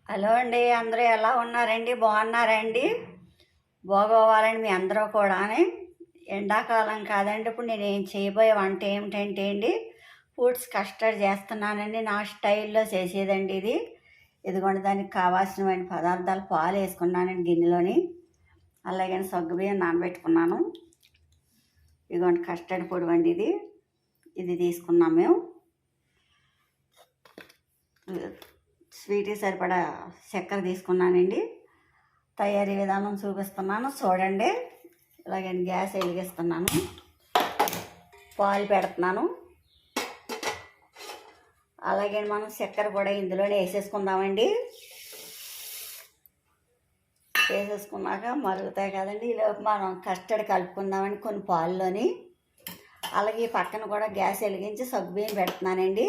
Hello అండి, అందరూ ఎలా ఉన్నారండి? బాగున్నారండి? బాగోవాలని మీ అందరూ కూడా. ఎండాకాలం కాదండి, ఇప్పుడు నేను ఏం చేయబోయే వంట ఏమిటంటే అండి, ఫ్రూట్స్ కస్టర్డ్ చేస్తున్నానండి. నా స్టైల్లో చేసేదండి ఇది. ఇదిగోండి, దానికి కావాల్సినటువంటి పదార్థాలు పాలు వేసుకున్నానండి గిన్నెలోని. అలాగే సగ్గుబియ్యం నానబెట్టుకున్నాను. ఇదిగోండి కస్టర్డ్ పొడి అండి ఇది. ఇది తీసుకున్నాం మేము. స్వీట్కి సరిపడా చక్కెర తీసుకున్నానండి. తయారీ విధానం చూపిస్తున్నాను చూడండి. ఇలాగే గ్యాస్ వెలిగిస్తున్నాను, పాలు పెడుతున్నాను. అలాగే మనం చక్కెర కూడా ఇందులోనే వేసేసుకుందామండి. వేసేసుకున్నాక మరుగుతాయి కదండి, ఈలోపు మనం కస్టర్డ్ కలుపుకుందామండి కొన్ని పాలులోని. అలాగే పక్కన కూడా గ్యాస్ వెలిగించి సగ్గుబియ్యం పెడుతున్నానండి.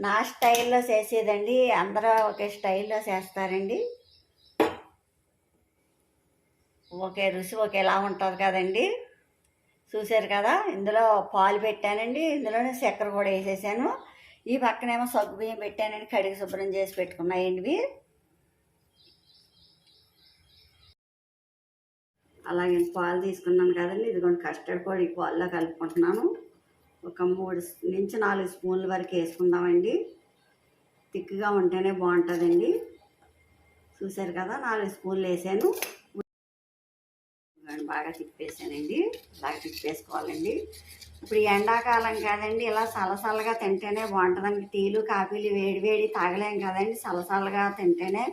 నా స్టైల్లో చేసేదండి, అందరూ ఒకే స్టైల్లో చేస్తారండి. ఒకే రుచి ఒకేలా ఉంటుంది కదండి. చూసారు కదా, ఇందులో పాలు పెట్టానండి, ఇందులోనే చక్కెర కూడా వేసేసాను. ఈ పక్కనేమో సగ్గుబియ్యం పెట్టానండి, కడిగి శుభ్రం చేసి పెట్టుకున్నాయండి. అలాగే పాలు తీసుకున్నాను కదండి, ఇదిగోండి కస్టర్డ్ పొడి పాల్లో కలుపుకుంటున్నాను. ఒక 3 నుంచి 4 స్పూన్ల వరకు వేసుకుందామండి. థిక్గా ఉంటేనే బాగుంటుందండి. చూసారు కదా, 4 స్పూన్లు వేసాను. బాగా తిప్పేసానండి. బాగా తిప్పేసుకోవాలండి. ఇప్పుడు ఎండాకాలం కదండి, ఇలా సలసలగా తింటేనే బాగుంటుందండి. టీలు కాఫీలు వేడి తాగలేం కదండి, సలసలగా తింటేనే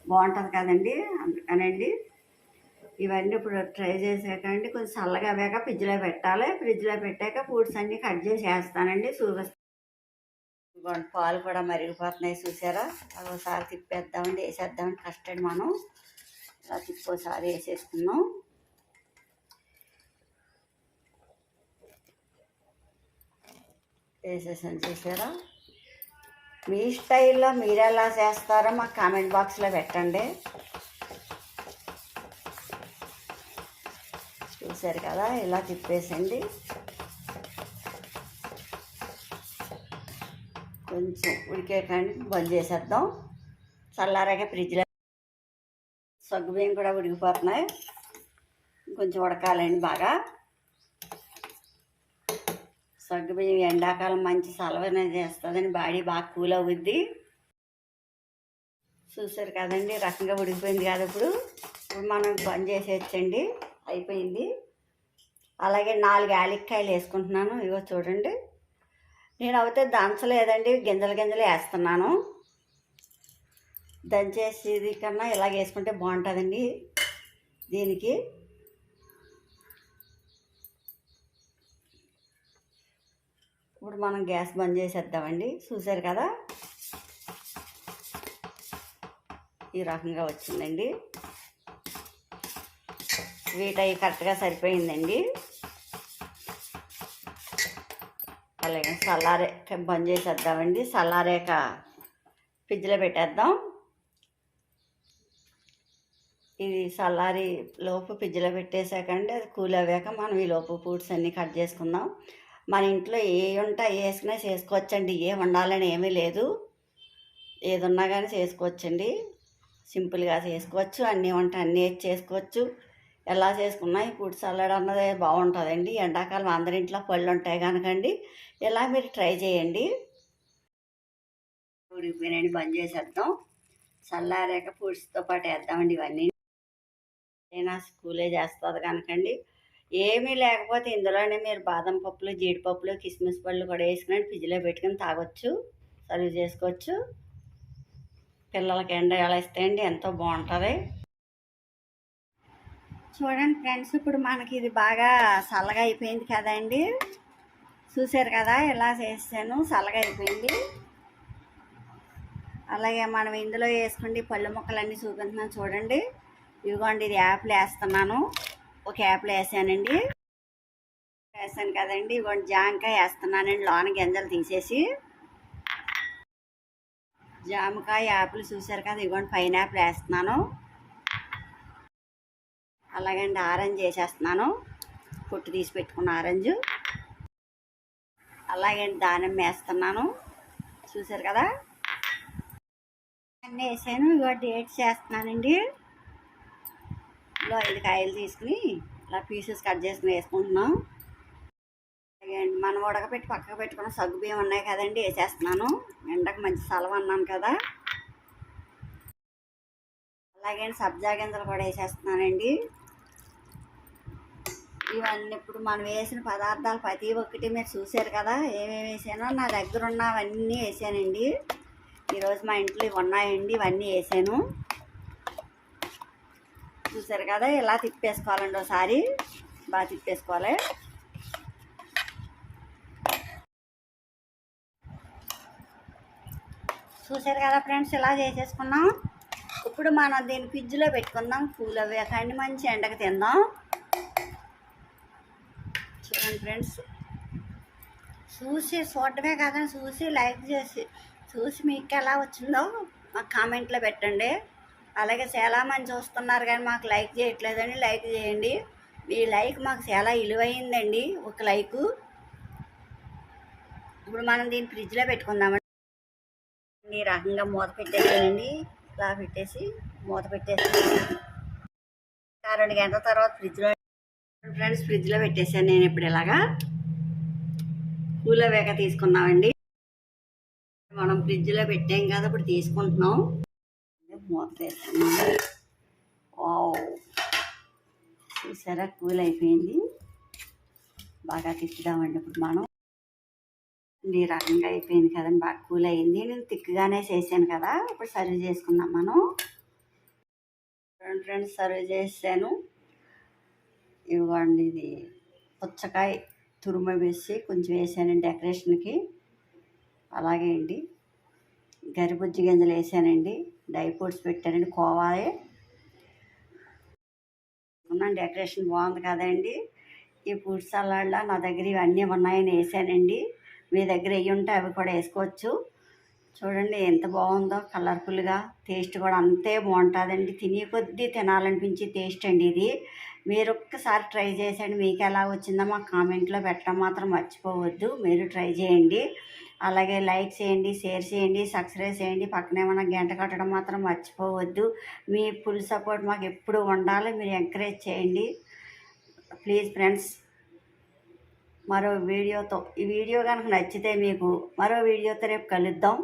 బాగుంటుంది కదండి. అందుకనండి ఇవన్నీ ఇప్పుడు ట్రై చేసాకండి, కొంచెం చల్లగా అవ్వాక ఫ్రిడ్జ్లో పెట్టాలి. ఫ్రిడ్జ్లో పెట్టాక ఫ్రూట్స్ అన్నీ కట్ చేసి వేస్తానండి. చూపిస్తాను. పాలు కూడా మరిగిపోతున్నాయి చూసారా. ఒకసారి తిప్పేద్దామండి, వేసేద్దామండి కస్టర్డ్. మనం ఇలా తిప్పోసారి వేసేసుకున్నాం. వేసేసాను చూసారా. మీ స్టైల్లో మీరు ఎలా చేస్తారో మాకు కామెంట్ బాక్స్లో పెట్టండి. చూసారు కదా, ఇలా తిప్పేసండి. కొంచెం ఉడికేకండి బంద్ చేసేద్దాం. చల్లారాక ఫ్రిడ్జ్లో సగ్గుబియ్యం కూడా ఉడికిపోతున్నాయి. కొంచెం ఉడకాలండి బాగా. సగ్గుబియ్యం ఎండాకాలం మంచి సలవనే చేస్తుందని, బాడీ బాగా కూల్ అవుద్ది. చూసారు కదండి, రకంగా ఉడికిపోయింది కదా. ఇప్పుడు మనం బంద్ చేసేయచ్చండి, అయిపోయింది. అలాగే 4 యాలక్కాయలు వేసుకుంటున్నాను. ఇగో చూడండి, నేను అయితే దంచలేదండి, గింజలు వేస్తున్నాను. దంచేసేది కన్నా ఇలాగ వేసుకుంటే బాగుంటుందండి దీనికి. ఇప్పుడు మనం గ్యాస్ బంద్ చేసేద్దామండి. చూసారు కదా, ఈ రకంగా వచ్చిందండి. స్వీట్ అయ్యి కరెక్ట్గా సరిపోయిందండి. అలాగే చల్లారేక బంద్ చేసేద్దామండి. చల్లారేక ఫ్రిడ్జ్లో పెట్టేద్దాం. ఇది చల్లారి లోపు ఫ్రిడ్జ్లో పెట్టేసాకండి, అది కూల్ అవ్వాక మనం ఈ లోపు ఫ్రూట్స్ అన్నీ కట్ చేసుకుందాం. మన ఇంట్లో ఏ ఉంటా వేసుకున్నా చేసుకోవచ్చండి, ఏ వండాలని ఏమీ లేదు. ఏదున్నా కానీ చేసుకోవచ్చండి, సింపుల్గా చేసుకోవచ్చు. అన్నీ వంట అన్నీ వేసి చేసుకోవచ్చు. ఎలా చేసుకున్నా ఈ ఫ్రూట్ సలాడ్ అన్నది బాగుంటుందండి. ఎండాకాలం అందరింట్లో పళ్ళు ఉంటాయి కనుకండి, ఇలా మీరు ట్రై చేయండి. ఉడికిపోయినండి, బంద్ చేసేద్దాం. చల్లారాక ఫ్రూట్స్తో పాటు వేద్దామండి ఇవన్నీ. అయినా స్కూలే చేస్తుంది కనుకండి. ఏమీ లేకపోతే ఇందులోనే మీరు బాదం పప్పులు, జీడిపప్పులు, కిస్మిస్ పళ్ళు కూడా వేసుకుని ఫ్రిడ్జ్లో పెట్టుకుని తాగొచ్చు, సర్వ్ చేసుకోవచ్చు. పిల్లలకి ఎండ ఎలా ఇస్తాయండి, ఎంతో బాగుంటుంది. చూడండి ఫ్రెండ్స్, ఇప్పుడు మనకి ఇది బాగా చల్లగా అయిపోయింది కదండి. చూసారు కదా, ఇలా చేసాను, చల్లగా అయిపోయింది. అలాగే మనం ఇందులో వేసుకుండి పళ్ళు ముక్కలన్నీ చూపిస్తున్నాను చూడండి. ఇదిగోండి, ఇది యాపిల్ వేస్తున్నాను. ఒక యాపిల్ వేసానండి, వేసాను కదండి. ఇదిగోండి జామకాయ వేస్తున్నానండి, లోన గింజలు తీసేసి. జామకాయ, యాపిల్ చూసారు కదా. ఇదిగోండి పైనాపిల్ వేస్తున్నాను. అలాగండి ఆరెంజ్ వేసేస్తున్నాను, పొట్టు తీసి పెట్టుకున్న ఆరెంజ్. అలాగే దానిమ్మ వేస్తున్నాను, చూసారు కదా. అన్నీ వేసాను. ఇగో డేట్స్ చేస్తున్నానండి. ఇలా 5 కాయలు తీసుకుని ఇలా పీసెస్ కట్ చేసుకుని వేసుకుంటున్నాం. అలాగే అండి, మనం ఉడకపెట్టి పక్కకు పెట్టుకున్న సగ్గు బియ్యం ఉన్నాయి కదండి, వేసేస్తున్నాను. ఎండకు మంచి సలవ అన్నాను కదా. అలాగే సబ్జా గింజలు కూడా వేసేస్తున్నానండి. ఇవన్నీ ఇప్పుడు మనం వేసిన పదార్థాలు ప్రతి ఒక్కటి మీరు చూసారు కదా, ఏమేమి వేసానో. నా దగ్గర ఉన్నవన్నీ వేసానండి. ఈరోజు మా ఇంట్లో ఇవి ఉన్నాయండి, ఇవన్నీ వేసాను. చూసారు కదా, ఇలా తిప్పేసుకోవాలండి. ఒకసారి బాగా తిప్పేసుకోవాలి. చూసారు కదా ఫ్రెండ్స్, ఇలా చేసేసుకున్నాం. ఇప్పుడు మనం దీన్ని ఫ్రిడ్జ్లో పెట్టుకుందాం. కూల్ అవ్వకండి, మంచి ఎండకు తిందాం. చూడండి ఫ్రెండ్స్, చూడటమే కాదని చూసి లైక్ చేసి చూసి మీకు ఎలా వచ్చిందో మాకు కామెంట్లో పెట్టండి. అలాగే చాలామంది చూస్తున్నారు కానీ మాకు లైక్ చేయట్లేదండి, లైక్ చేయండి. మీ లైక్ మాకు చాలా విలువైందండి, ఒక లైకు. ఇప్పుడు మనం దీన్ని ఫ్రిడ్జ్లో పెట్టుకుందామండి. ఈ రకంగా మూత పెట్టేసానండి. ఇలా పెట్టేసి మూత పెట్టేసి 2 గంటల తర్వాత ఫ్రిడ్జ్లో పెట్టేసాను నేను. ఇప్పుడు ఇలాగా కూల వేగ తీసుకున్నామండి. మనం ఫ్రిడ్జ్లో పెట్టాం కదా, ఇప్పుడు తీసుకుంటున్నాం. మూత వేసాను. చూసారా, కూల్ అయిపోయింది. బాగా తిప్పుదామండి. ఇప్పుడు మనం ఈ రకంగా అయిపోయింది కదండి, బాగా కూల్ అయింది. నేను తిక్కుగానే చేసాను కదా. ఇప్పుడు సర్వ్ చేసుకుందాం మనం. ఫ్రెండ్స్, సర్వ్ చేసాను. ఇవ్వండి, ఇది పుచ్చకాయ తురుమ వేసి కొంచెం వేసానండి డెకరేషన్కి. అలాగే అండి, గరిబుజ్జి గింజలు వేసానండి, డ్రై ఫ్రూట్స్ పెట్టానండి, కోవాలే. డెకరేషన్ బాగుంది కదండి. ఈ ఫ్రూట్ సలాడ్లో నా దగ్గర ఇవన్నీ ఉన్నాయని వేసానండి. మీ దగ్గర అవి ఉంటే అవి కూడా వేసుకోవచ్చు. చూడండి ఎంత బాగుందో, కలర్ఫుల్గా. టేస్ట్ కూడా అంతే బాగుంటుందండి. తినే కొద్దీ తినాలనిపించే టేస్ట్ అండి ఇది. మీరు ఒక్కసారి ట్రై చేసండి. మీకు ఎలా వచ్చిందో మాకు కామెంట్లో పెట్టడం మాత్రం మర్చిపోవద్దు. మీరు ట్రై చేయండి. అలాగే లైక్ చేయండి, షేర్ చేయండి, సబ్స్క్రైబ్ చేయండి. పక్కనే మన గంట కట్టడం మాత్రం మర్చిపోవద్దు. మీ ఫుల్ సపోర్ట్ మాకు ఎప్పుడు ఉండాలి. మీరు ఎంకరేజ్ చేయండి ప్లీజ్ ఫ్రెండ్స్. మరో వీడియోతో, ఈ వీడియో కనుక నచ్చితే మీకు మరో వీడియోతో రేపు కలుద్దాం.